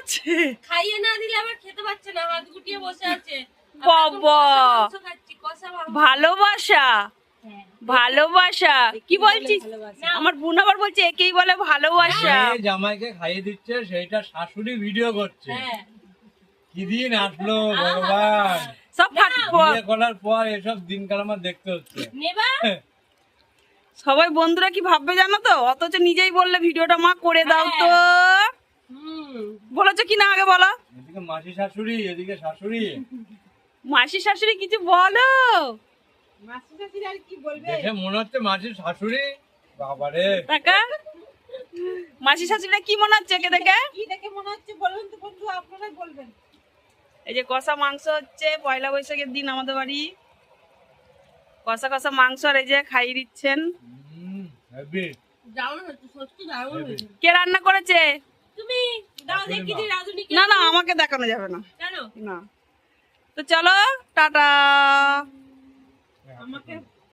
করছে? খাইয়ে না দিলে আবার খেতে পারছে না, হাত গুটিয়ে বসে আছে। বাবা, কষা মাংস। ভালোবাসা ভালোবাসা কি বলছিস? আমার বোন আবার বলছে একেই বলে ভালোবাসা। মেয়ে জামাইকে খাইয়ে দিচ্ছে, সেইটা শাশুড়ি ভিডিও করছে। হ্যাঁ। কি দিন আসলো ভগবান, সব বিয়ে করার পর এসব দিনকাল আমার দেখতে হচ্ছে। নেবা? সবাই বন্ধুরা কি ভাববে জানো তো, অথচ নিজেই বললে ভিডিওটা মা করে দাও তো। বলেছো কি না আগে বলো? এদিকে মাসি শাশুড়ি, এদিকে শাশুড়ি। মাসি শাশুড়ি কিছু বলো। মাসি শাশুড়ি আর কি বলবে? দেখে মনে হচ্ছে মাসির শাশুড়ি। বাবারে, টাকা মাসি শাশুড়িটা কি মনে হচ্ছে একে দেখে? কি দেখে মনে হচ্ছে বলুন তো বন্ধু, আপনারাই বলবেন। এই যে কষা মাংস হচ্ছে পয়লা বৈশাখের দিন আমাদের বাড়ি, কষা কষা মাংস আর এই যে খাইয়ে দিচ্ছেন। হেভি। দারুণ হচ্ছে, সত্যি দারুণ হয়েছে। কে রান্না করেছে? তুমি দাও দেখি যে রাঁধুনিকে। না না, আমাকে দেখানো যাবে না। কেন? না, তো চলো টাটা। আমাকে